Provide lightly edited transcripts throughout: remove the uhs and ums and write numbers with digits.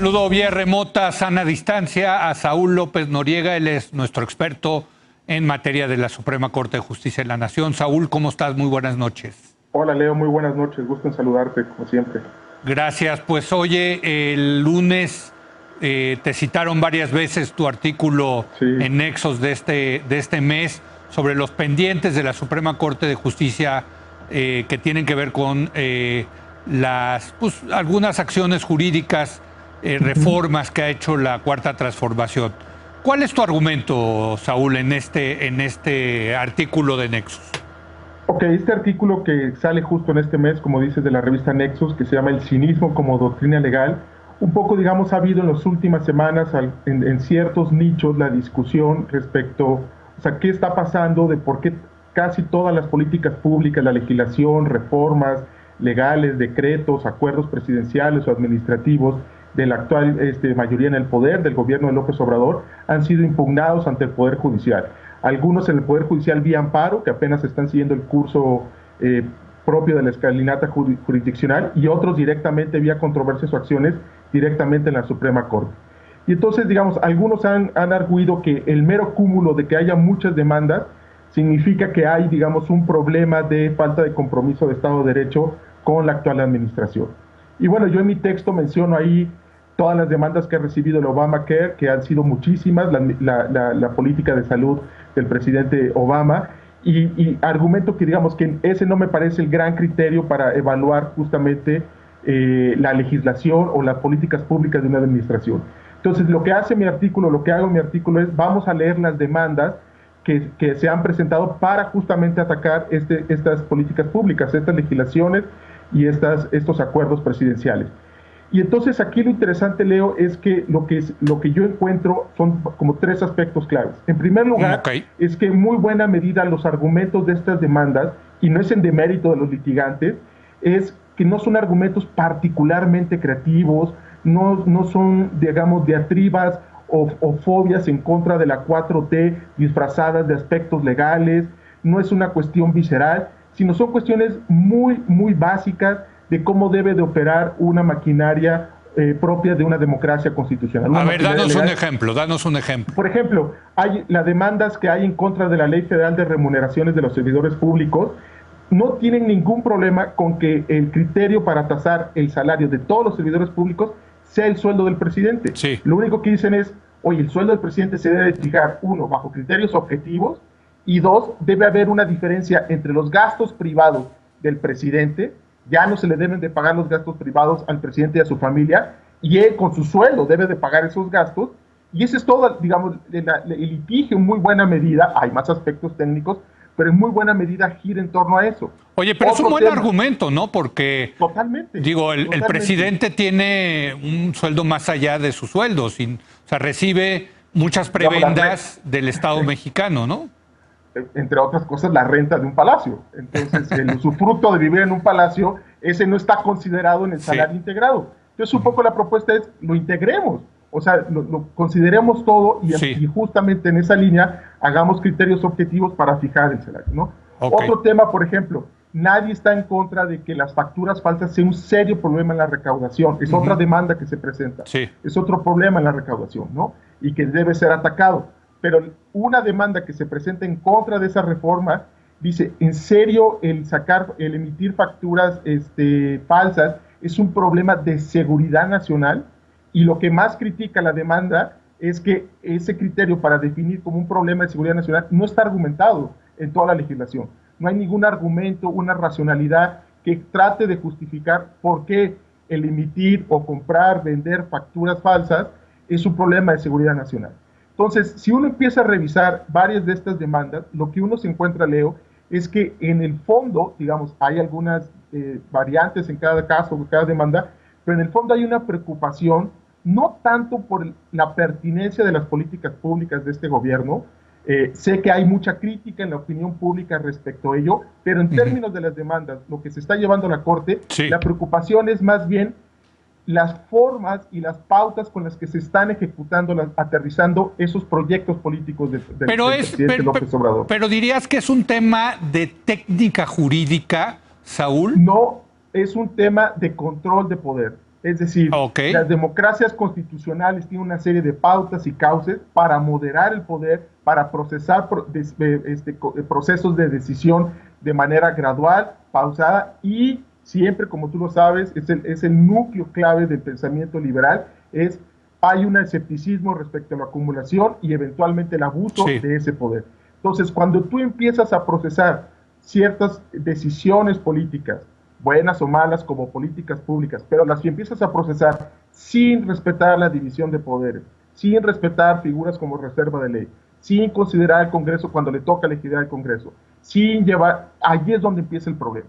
Saludo vía remota, sana distancia, a Saúl López Noriega. Él es nuestro experto en materia de la Suprema Corte de Justicia de la Nación. Saúl, ¿cómo estás? Muy buenas noches. Hola, Leo, muy buenas noches. Gusto en saludarte, como siempre. Gracias. Pues oye, el lunes te citaron varias veces tu artículo en Nexos de este mes sobre los pendientes de la Suprema Corte de Justicia que tienen que ver con algunas acciones jurídicas, reformas que ha hecho la Cuarta Transformación. ¿Cuál es tu argumento, Saúl, en este artículo de Nexos? Ok, este artículo que sale justo en este mes, como dices, de la revista Nexos, que se llama El cinismo como doctrina legal, un poco, digamos, ha habido en las últimas semanas en ciertos nichos la discusión respecto, o sea, qué está pasando, de por qué casi todas las políticas públicas, la legislación, reformas legales, decretos, acuerdos presidenciales o administrativos de la actual mayoría en el poder del gobierno de López Obrador han sido impugnados ante el Poder Judicial. Algunos en el Poder Judicial vía amparo, que apenas están siguiendo el curso propio de la escalinata jurisdiccional, y otros directamente vía controversias o acciones directamente en la Suprema Corte. Y entonces, digamos, algunos han arguido que el mero cúmulo de que haya muchas demandas significa que hay, digamos, un problema de falta de compromiso de Estado de Derecho con la actual administración. Y bueno, yo en mi texto menciono ahí todas las demandas que ha recibido el Obamacare, que han sido muchísimas, la política de salud del presidente Obama, y argumento que, digamos, que ese no me parece el gran criterio para evaluar justamente la legislación o las políticas públicas de una administración. Entonces, lo que hago en mi artículo es, vamos a leer las demandas que se han presentado para justamente atacar estas políticas públicas, estas legislaciones y estos acuerdos presidenciales. Y entonces aquí lo interesante, Leo, es que lo que yo encuentro son como tres aspectos claves. En primer lugar, es que en muy buena medida los argumentos de estas demandas, y no es en demérito de los litigantes, es que no son argumentos particularmente creativos, no son, digamos, diatribas o fobias en contra de la 4T disfrazadas de aspectos legales, no es una cuestión visceral, sino son cuestiones muy, muy básicas de cómo debe de operar una maquinaria propia de una democracia constitucional. A ver, danos un ejemplo. Por ejemplo, hay las demandas que hay en contra de la Ley Federal de Remuneraciones de los Servidores Públicos, no tienen ningún problema con que el criterio para tasar el salario de todos los servidores públicos sea el sueldo del presidente. Sí. Lo único que dicen es, oye, el sueldo del presidente se debe fijar, uno, bajo criterios objetivos, y dos, debe haber una diferencia entre los gastos privados del presidente, ya no se le deben de pagar los gastos privados al presidente y a su familia, y él con su sueldo debe de pagar esos gastos, y ese es todo, digamos, el litigio en muy buena medida, hay más aspectos técnicos, pero en muy buena medida gira en torno a eso. Oye, pero es un buen argumento, ¿no? Porque, totalmente, digo, el presidente tiene un sueldo más allá de su sueldo, o sea, recibe muchas prebendas del Estado mexicano, ¿no? Entre otras cosas, la renta de un palacio. Entonces, el usufructo de vivir en un palacio, ese no está considerado en el salario integrado. Entonces, un poco la propuesta es, lo integremos, o sea, lo consideremos todo y justamente en esa línea hagamos criterios objetivos para fijar el salario, ¿no? Otro tema, por ejemplo, nadie está en contra de que las facturas falsas sea un serio problema en la recaudación. Es otra demanda que se presenta. Es otro problema en la recaudación, ¿no? Y que debe ser atacado. Pero una demanda que se presenta en contra de esa reforma dice, en serio, el emitir facturas falsas es un problema de seguridad nacional, y lo que más critica la demanda es que ese criterio para definir como un problema de seguridad nacional no está argumentado en toda la legislación. No hay ningún argumento, una racionalidad que trate de justificar por qué el emitir o comprar, vender facturas falsas es un problema de seguridad nacional. Entonces, si uno empieza a revisar varias de estas demandas, lo que uno se encuentra, Leo, es que en el fondo, digamos, hay algunas variantes en cada caso, en cada demanda, pero en el fondo hay una preocupación, no tanto por la pertinencia de las políticas públicas de este gobierno. Sé que hay mucha crítica en la opinión pública respecto a ello, pero en términos de las demandas, lo que se está llevando a la Corte, la preocupación es más bien las formas y las pautas con las que se están ejecutando, aterrizando esos proyectos políticos del presidente López Obrador. Pero dirías que es un tema de técnica jurídica, Saúl. No, es un tema de control de poder. Es decir, las democracias constitucionales tienen una serie de pautas y cauces para moderar el poder, para procesar procesos de decisión de manera gradual, pausada y siempre, como tú lo sabes, es el núcleo clave del pensamiento liberal, hay un escepticismo respecto a la acumulación y eventualmente el abuso de ese poder. Entonces, cuando tú empiezas a procesar ciertas decisiones políticas, buenas o malas como políticas públicas, pero las que empiezas a procesar sin respetar la división de poderes, sin respetar figuras como reserva de ley, sin considerar al Congreso cuando le toca legislar al Congreso, sin llevar, allí es donde empieza el problema.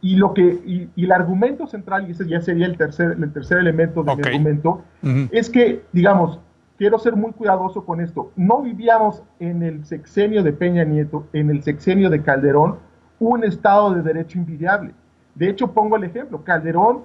Y el argumento central, y ese ya sería el tercer elemento de mi argumento, es que, digamos, quiero ser muy cuidadoso con esto, no vivíamos en el sexenio de Peña Nieto, en el sexenio de Calderón, un Estado de Derecho invidiable. De hecho, pongo el ejemplo, Calderón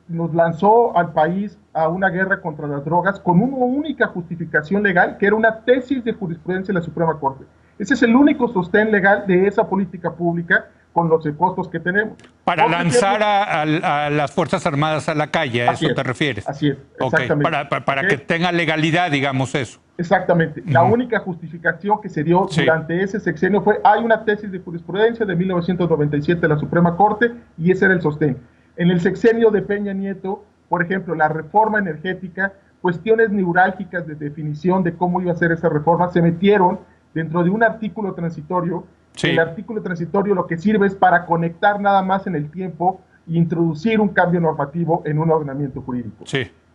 nos lanzó al país a una guerra contra las drogas con una única justificación legal, que era una tesis de jurisprudencia de la Suprema Corte. Ese es el único sostén legal de esa política pública con los costos que tenemos. Para lanzar a las Fuerzas Armadas a la calle, ¿a eso te refieres? Así es, exactamente. Para que tenga legalidad, digamos eso. Exactamente. La única justificación que se dio durante ese sexenio fue, hay una tesis de jurisprudencia de 1997 de la Suprema Corte y ese era el sostén. En el sexenio de Peña Nieto, por ejemplo, la reforma energética, cuestiones neurálgicas de definición de cómo iba a ser esa reforma, se metieron dentro de un artículo transitorio. El artículo transitorio lo que sirve es para conectar nada más en el tiempo e introducir un cambio normativo en un ordenamiento jurídico.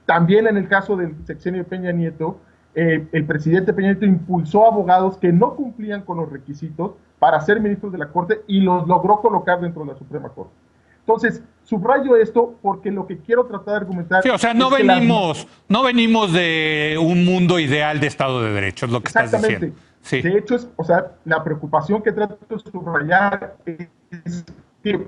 También en el caso del sexenio de Peña Nieto, el presidente Peña Nieto impulsó abogados que no cumplían con los requisitos para ser ministros de la Corte y los logró colocar dentro de la Suprema Corte. Entonces, subrayo esto porque lo que quiero tratar de argumentar... o sea, no venimos de un mundo ideal de Estado de Derecho, es lo que estás diciendo. De hecho, la preocupación que trato de subrayar es que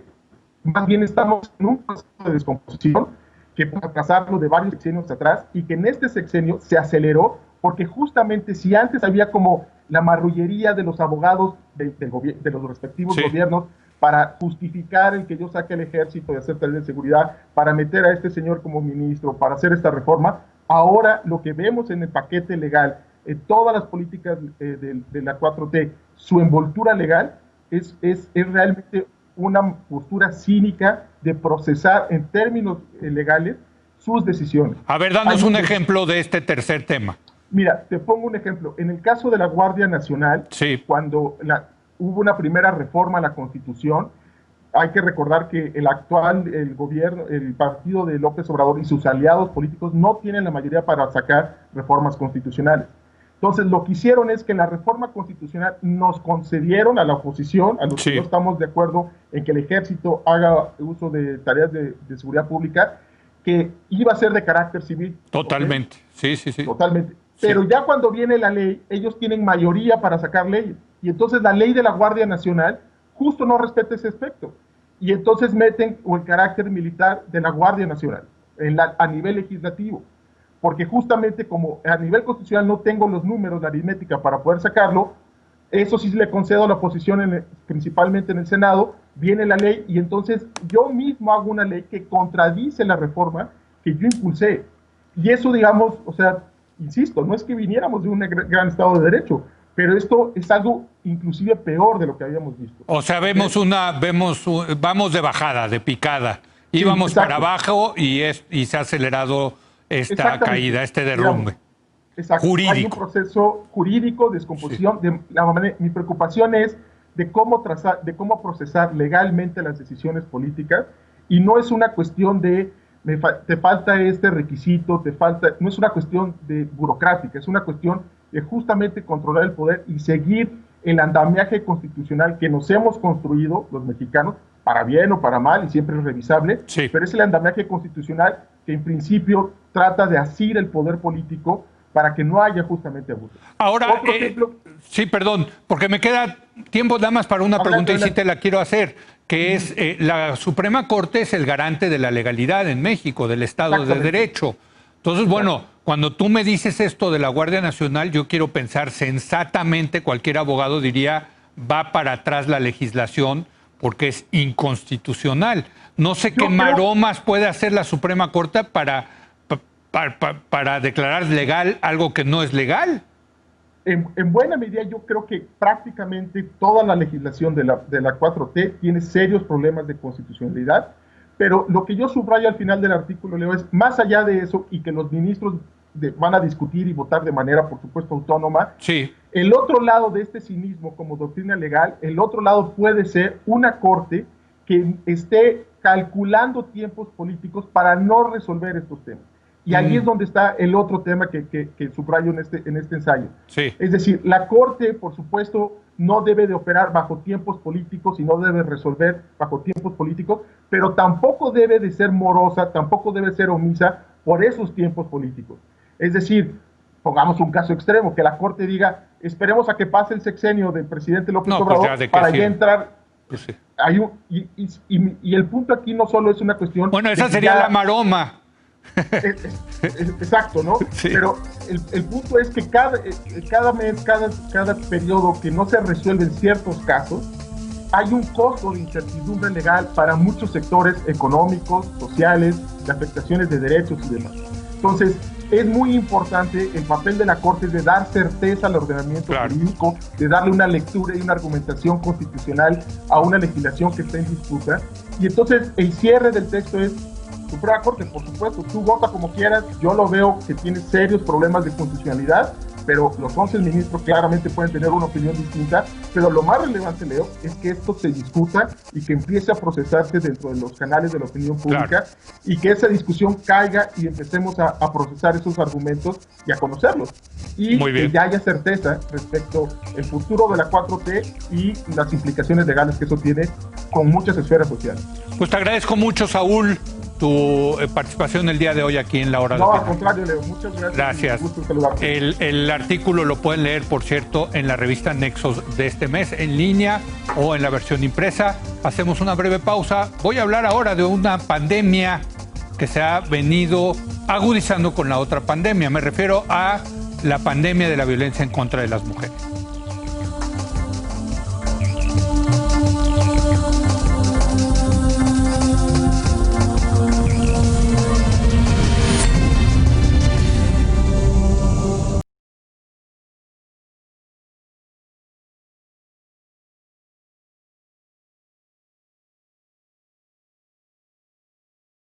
más bien estamos en un proceso de descomposición que puede atrasarlo de varios sexenios atrás y que en este sexenio se aceleró porque justamente si antes había como la marrullería de los abogados de los respectivos gobiernos para justificar el que yo saque el ejército y hacer tareas de seguridad, para meter a este señor como ministro, para hacer esta reforma, ahora lo que vemos en el paquete legal, en todas las políticas de la 4T, su envoltura legal es realmente una postura cínica de procesar en términos legales sus decisiones. A ver, danos un ejemplo de este tercer tema. Mira, te pongo un ejemplo. En el caso de la Guardia Nacional, cuando hubo una primera reforma a la Constitución, hay que recordar que el gobierno, el partido de López Obrador y sus aliados políticos no tienen la mayoría para sacar reformas constitucionales. Entonces, lo que hicieron es que en la reforma constitucional nos concedieron a la oposición, a los que no estamos de acuerdo en que el ejército haga uso de tareas de seguridad pública, que iba a ser de carácter civil. Totalmente, sí. Totalmente. Pero ya cuando viene la ley, ellos tienen mayoría para sacar leyes. Y entonces la ley de la Guardia Nacional justo no respeta ese aspecto. Y entonces meten el carácter militar de la Guardia Nacional a nivel legislativo. Porque justamente como a nivel constitucional no tengo los números, la aritmética para poder sacarlo, eso sí le concedo a la oposición, principalmente en el Senado, viene la ley y entonces yo mismo hago una ley que contradice la reforma que yo impulsé. Y eso, digamos, o sea, insisto, no es que viniéramos de un gran Estado de Derecho, pero esto es algo inclusive peor de lo que habíamos visto. O sea, vamos de bajada, de picada. Íbamos para abajo y se ha acelerado esta caída, este derrumbe. Exacto. Jurídico. Hay un proceso jurídico, descomposición. Mi preocupación es de cómo procesar legalmente las decisiones políticas y no es una cuestión de te falta este requisito, no es una cuestión de burocrática, es una cuestión de justamente controlar el poder y seguir el andamiaje constitucional que nos hemos construido los mexicanos, para bien o para mal, y siempre es revisable, pero es el andamiaje constitucional que en principio trata de asir el poder político para que no haya justamente abuso. Ahora, sí, perdón, porque me queda tiempo nada más para una pregunta y sí te la quiero hacer, que es, la Suprema Corte es el garante de la legalidad en México, del Estado de Derecho. Entonces, bueno, cuando tú me dices esto de la Guardia Nacional, yo quiero pensar sensatamente, cualquier abogado diría, va para atrás la legislación, porque es inconstitucional. No sé qué maromas puede hacer la Suprema Corte para declarar legal algo que no es legal. En buena medida, yo creo que prácticamente toda la legislación de la 4T tiene serios problemas de constitucionalidad, pero lo que yo subrayo al final del artículo, Leo, es más allá de eso y que los ministros van a discutir y votar de manera, por supuesto, autónoma. Sí. El otro lado de este cinismo como doctrina legal, el otro lado puede ser una corte que esté calculando tiempos políticos para no resolver estos temas. Y ahí es donde está el otro tema que subrayo en este ensayo. Sí. Es decir, la Corte, por supuesto, no debe de operar bajo tiempos políticos y no debe resolver bajo tiempos políticos, pero tampoco debe de ser morosa, tampoco debe ser omisa por esos tiempos políticos. Es decir, pongamos un caso extremo, que la Corte diga, esperemos a que pase el sexenio del presidente López Obrador para ya entrar... Pues sí. Y el punto aquí no solo es una cuestión... Bueno, esa sería la maroma. Exacto, ¿no? Sí. Pero el punto es que cada mes, cada periodo que no se resuelven ciertos casos, hay un costo de incertidumbre legal para muchos sectores económicos, sociales, de afectaciones de derechos y demás. Entonces, es muy importante el papel de la Corte de dar certeza al ordenamiento jurídico, de darle una lectura y una argumentación constitucional a una legislación que está en disputa. Y entonces el cierre del texto es: Suprema Corte, por supuesto, tú vota como quieras, yo lo veo que tiene serios problemas de constitucionalidad, pero los 11 ministros claramente pueden tener una opinión distinta, pero lo más relevante, Leo, es que esto se discuta y que empiece a procesarse dentro de los canales de la opinión pública y que esa discusión caiga y empecemos a procesar esos argumentos y a conocerlos. Y que ya haya certeza respecto al futuro de la 4T y las implicaciones legales que eso tiene con muchas esferas sociales. Pues te agradezco mucho, Saúl, tu participación el día de hoy aquí en La Hora de Al contrario, Leo, muchas gracias. Gracias. Un gusto saludarte. El artículo lo pueden leer, por cierto, en la revista Nexos de este mes, en línea o en la versión impresa. Hacemos una breve pausa. Voy a hablar ahora de una pandemia que se ha venido agudizando con la otra pandemia. Me refiero a la pandemia de la violencia en contra de las mujeres.